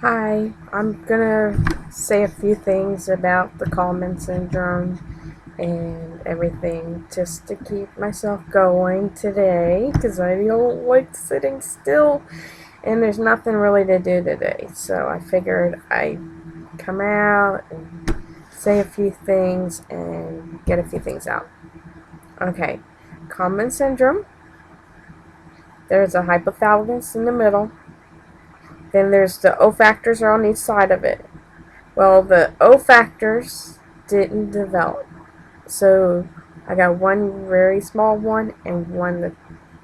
Hi, I'm gonna say a few things about the Kallmann syndrome and everything just to keep myself going today because I don't like sitting still and there's nothing really to do today. So I figured I'd come out and say a few things and get a few things out. Okay, Kallmann syndrome, there's a hypothalamus in the middle, then there's the O factors are on each side of it. Well, the O factors didn't develop. So I got one very small one and one that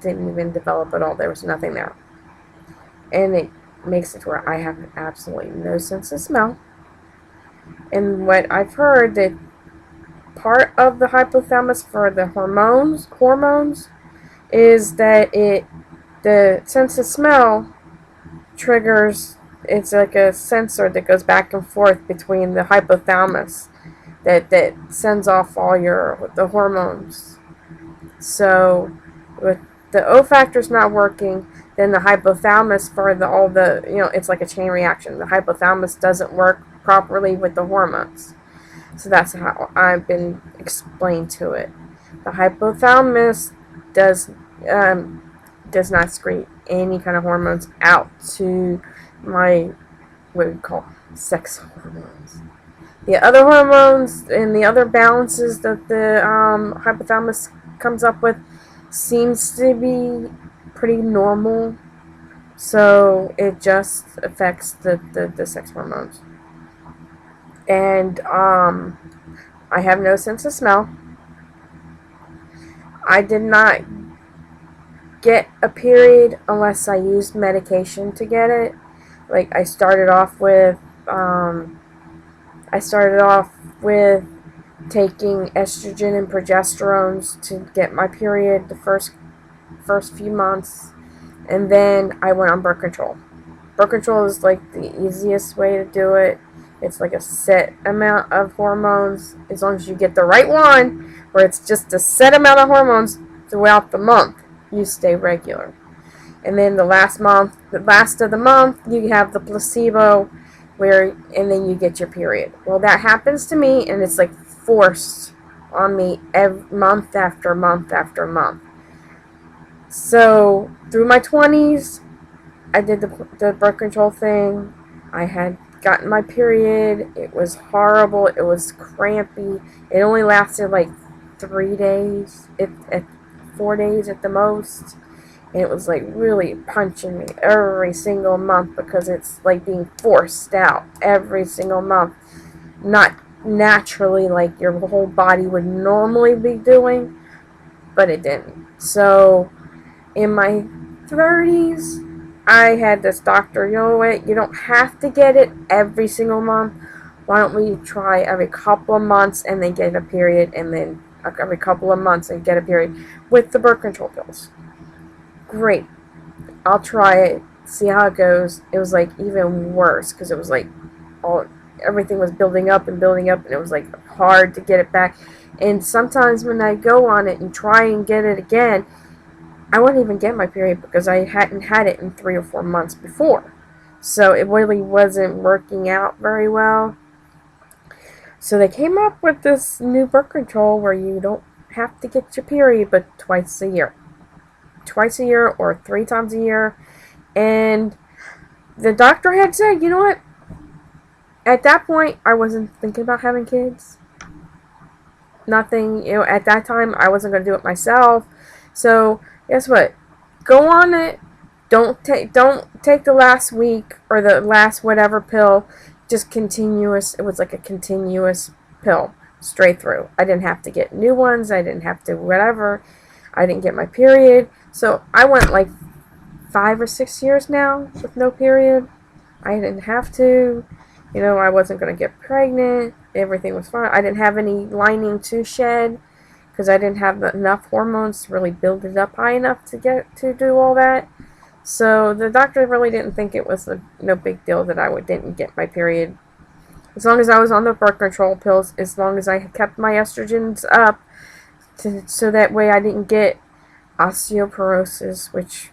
didn't even develop at all. There was nothing there. And it makes it where I have absolutely no sense of smell. And what I've heard that part of the hypothalamus for the hormones is that the sense of smell triggers, it's like a sensor that goes back and forth between the hypothalamus that sends off all the hormones. So with the O factor's not working, then the hypothalamus for all the it's like a chain reaction. The hypothalamus doesn't work properly with the hormones. So that's how I've been explained to it. The hypothalamus does um, does not secrete any kind of hormones out to my what we call sex hormones. The other hormones and the other balances that the hypothalamus comes up with seems to be pretty normal. So it just affects the sex hormones. And I have no sense of smell. I did not get a period unless I used medication to get it. Like I started off with taking estrogen and progesterones to get my period the first few months, and then I went on birth control. Birth control is like the easiest way to do it. It's like a set amount of hormones. As long as you get the right one, where it's just a set amount of hormones throughout the month, you stay regular. And then the last of the month, you have the placebo, and then you get your period. Well, that happens to me, and it's like forced on me month after month after month. So through my 20s, I did the birth control thing. I had gotten my period. It was horrible. It was crampy. It only lasted like 3 days, at 4 days at the most. And it was like really punching me every single month because it's like being forced out every single month. Not naturally like your whole body would normally be doing, but it didn't. So in my 30s, I had this doctor, you know what, you don't have to get it every single month. Why don't we try every couple of months and then get a period, and then every couple of months and get a period with the birth control pills? Great. I'll try it, see how it goes. It was like even worse because it was like everything was building up and building up, and it was like hard to get it back. And sometimes when I go on it and try and get it again, I wouldn't even get my period because I hadn't had it in 3 or 4 months before. So it really wasn't working out very well. So they came up with this new birth control where you don't have to get your period but twice a year. Twice a year or 3 times a year. And the doctor had said, you know what? At that point, I wasn't thinking about having kids. Nothing, at that time, I wasn't going to do it myself. So, guess what? Go on it. Don't take the last week or the last whatever pill. Just continuous. It was like a continuous pill straight through. I didn't have to get new ones. I didn't have to whatever. I didn't get my period. So I went like 5 or 6 years now with no period. I didn't have to. I wasn't going to get pregnant. Everything was fine. I didn't have any lining to shed because I didn't have enough hormones to really build it up high enough to do all that. So the doctor really didn't think it was no big deal that I didn't get my period. As long as I was on the birth control pills, as long as I kept my estrogens up, so that way I didn't get osteoporosis, which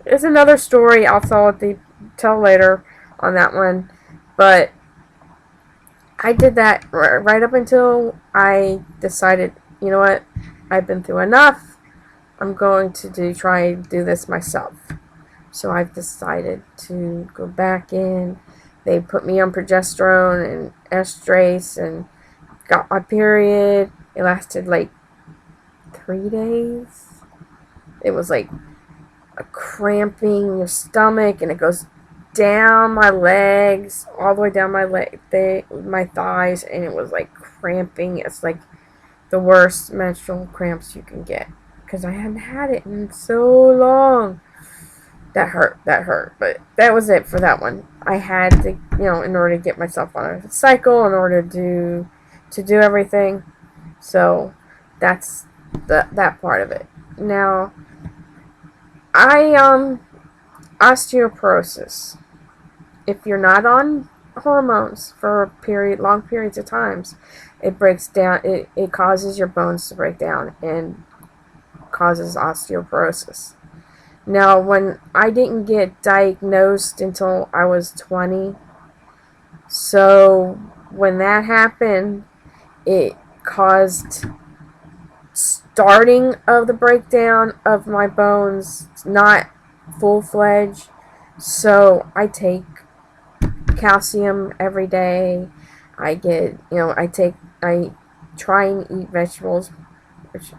is another story I'll tell later on that one. But I did that right up until I decided, you know what, I've been through enough. I'm going to try and do this myself. So I've decided to go back in. They put me on progesterone and estrace and got my period. It lasted like 3 days. It was like a cramping in your stomach, and it goes down my legs, all the way down my thighs, and it was like cramping. It's like the worst menstrual cramps you can get, because I hadn't had it in so long. That hurt, but that was it for that one. I had to, in order to get myself on a cycle, in order to do everything. So that's that part of it. Now, osteoporosis. If you're not on hormones for long periods of times, it breaks down. It causes your bones to break down and causes osteoporosis. Now, when I didn't get diagnosed until I was 20, so when that happened, it caused starting of the breakdown of my bones, not full-fledged. So I take calcium every day. I try and eat vegetables, which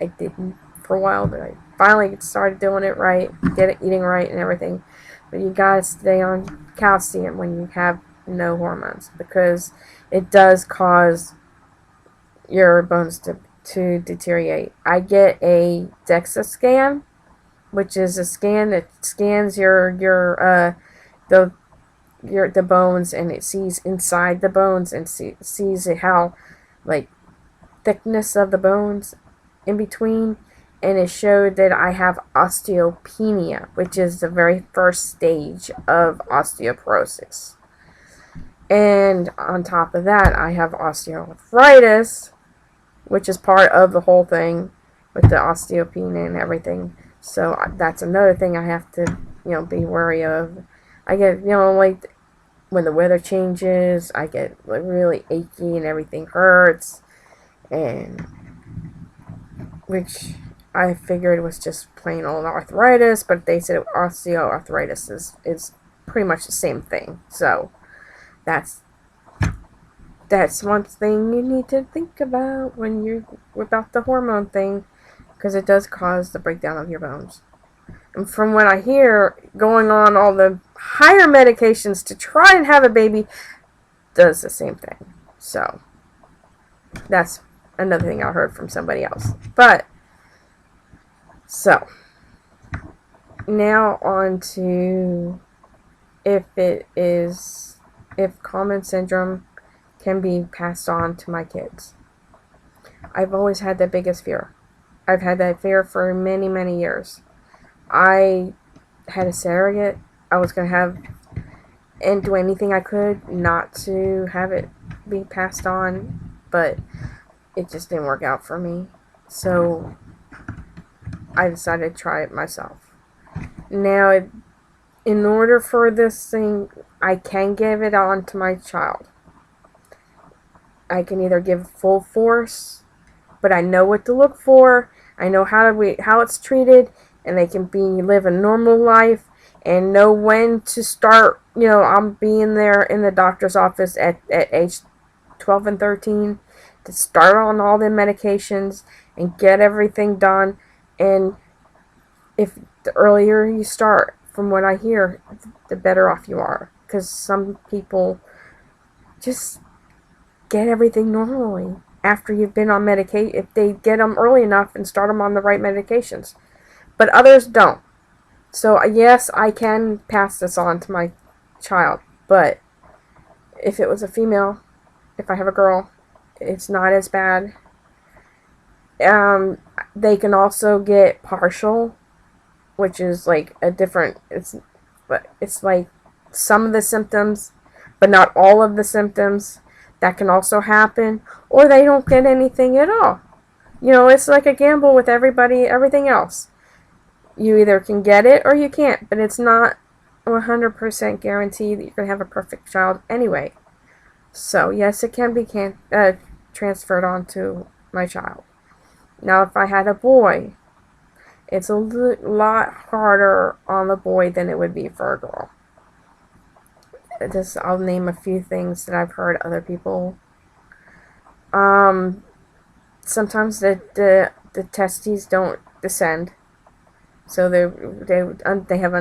I didn't for a while, but I finally started doing it right, eating right and everything. But you gotta stay on calcium when you have no hormones, because it does cause your bones to deteriorate. I get a DEXA scan, which is a scan that scans the bones, and it sees inside the bones and sees how, like, thickness of the bones in between, and it showed that I have osteopenia, which is the very first stage of osteoporosis. And on top of that, I have osteoarthritis, which is part of the whole thing with the osteopenia and everything. So that's another thing I have to, be wary of. I get, like, when the weather changes, I get like really achy and everything hurts, and which I figured was just plain old arthritis, but they said osteoarthritis is pretty much the same thing. So that's one thing you need to think about when you're about the hormone thing, because it does cause the breakdown of your bones. And from what I hear, going on all the higher medications to try and have a baby does the same thing. So that's another thing I heard from somebody else. But so now on to if Kallmann syndrome can be passed on to my kids. I've always had the biggest fear. I've had that fear for many, many years. I had a surrogate. I was going to have and do anything I could not to have it be passed on, but it just didn't work out for me. So I decided to try it myself. Now, in order for this thing, I can give it on to my child. I can either give full force, but I know what to look for. I know how it's treated, and they can live a normal life and know when to start. I'm being there in the doctor's office at age 12 and 13 to start on all the medications and get everything done. And if the earlier you start, from what I hear, the better off you are. Because some people just get everything normally after you've been on medication, if they get them early enough and start them on the right medications. But others don't. So yes, I can pass this on to my child, but if it was a female, if I have a girl, it's not as bad. They can also get partial, which is like a different, it's like some of the symptoms, but not all of the symptoms. That can also happen, or they don't get anything at all. It's like a gamble with everything else. You either can get it or you can't, but it's not 100% guarantee that you're going to have a perfect child anyway. So, yes, it can be transferred onto my child. Now, if I had a boy, it's a lot harder on the boy than it would be for a girl. I'll name a few things that I've heard other people. Sometimes the testes don't descend, so they have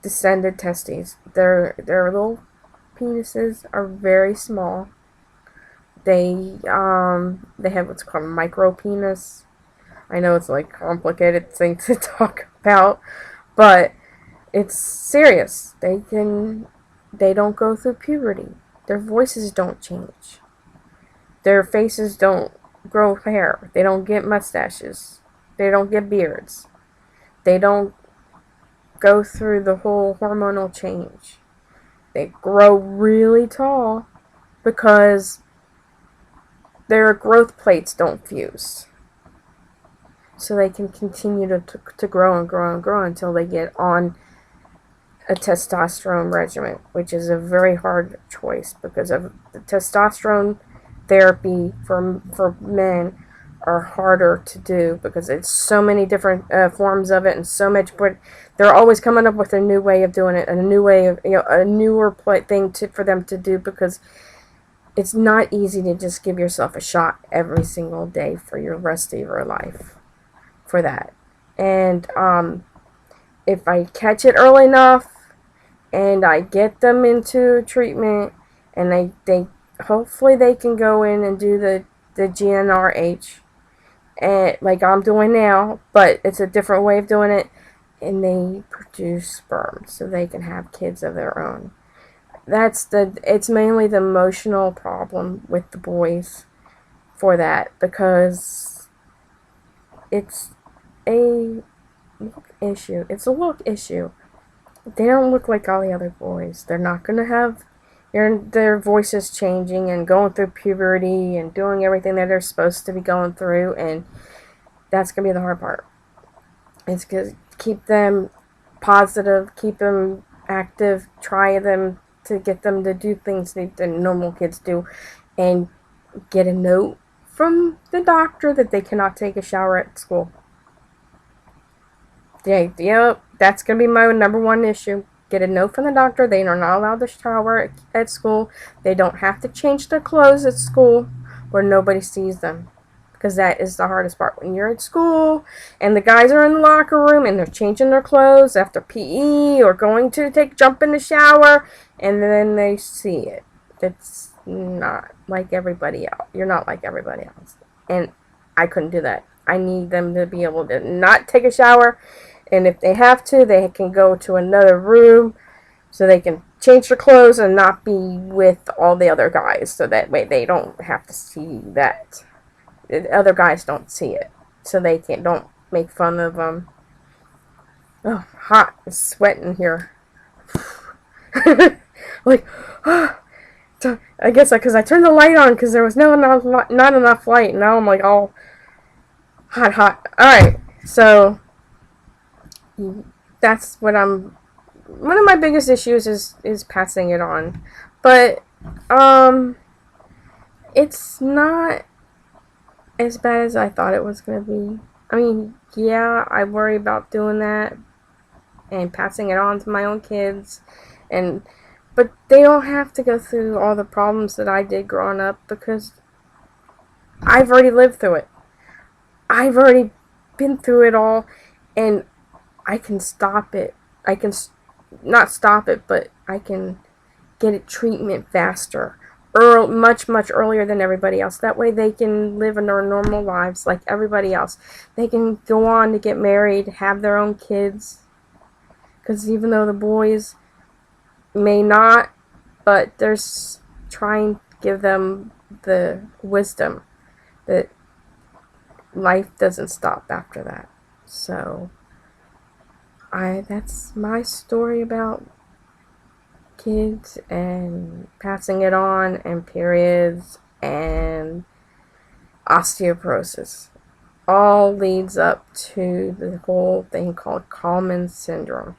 descended testes. Their little penises are very small. They have what's called a micro penis. I know it's like complicated thing to talk about, but it's serious. They don't go through puberty. Their voices don't change. Their faces don't grow hair. They don't get mustaches. They don't get beards. They don't go through the whole hormonal change. They grow really tall because their growth plates don't fuse. So they can continue to grow and grow and grow until they get on a testosterone regimen, which is a very hard choice because of the testosterone therapy for men are harder to do because it's so many different forms of it and so much, but they're always coming up with a new way of doing it, a new way of, a newer thing for them to do, because it's not easy to just give yourself a shot every single day for your rest of your life for that. And if I catch it early enough and I get them into treatment, and they hopefully they can go in and do the GnRH, and like I'm doing now, but it's a different way of doing it, and they produce sperm so they can have kids of their own. It's mainly the emotional problem with the boys for that, because it's a look issue. It's a look issue. They don't look like all the other boys. They're not going to have their voices changing and going through puberty and doing everything that they're supposed to be going through, and that's going to be the hard part. It's to keep them positive, keep them active, try them to get them to do things that the normal kids do, and get a note from the doctor that they cannot take a shower at school. Yep, that's going to be my number one issue. Get a note from the doctor. They are not allowed to shower at school. They don't have to change their clothes at school where nobody sees them. Because that is the hardest part. When you're at school and the guys are in the locker room and they're changing their clothes after PE or going to jump in the shower, and then they see it. It's not like everybody else. You're not like everybody else. And I couldn't do that. I need them to be able to not take a shower. And if they have to, they can go to another room so they can change their clothes and not be with all the other guys. So that way they don't have to see that. The other guys don't see it. So they don't make fun of them. Oh, hot. It's sweating here. Like, I guess because I turned the light on because there was not enough light. Now I'm like all hot. Alright, so that's what one of my biggest issues is passing it on. But it's not as bad as I thought it was going to be. I mean, yeah, I worry about doing that and passing it on to my own kids, but they don't have to go through all the problems that I did growing up, because I've already lived through it. I've already been through it all, and I can stop it. I can not stop it, but I can get it treatment faster. Much earlier than everybody else. That way they can live in their normal lives like everybody else. They can go on to get married, have their own kids. Because even though the boys may not, but there's trying to give them the wisdom that life doesn't stop after that. So that's my story about kids and passing it on and periods and osteoporosis. all leads up to the whole thing called Kallmann syndrome.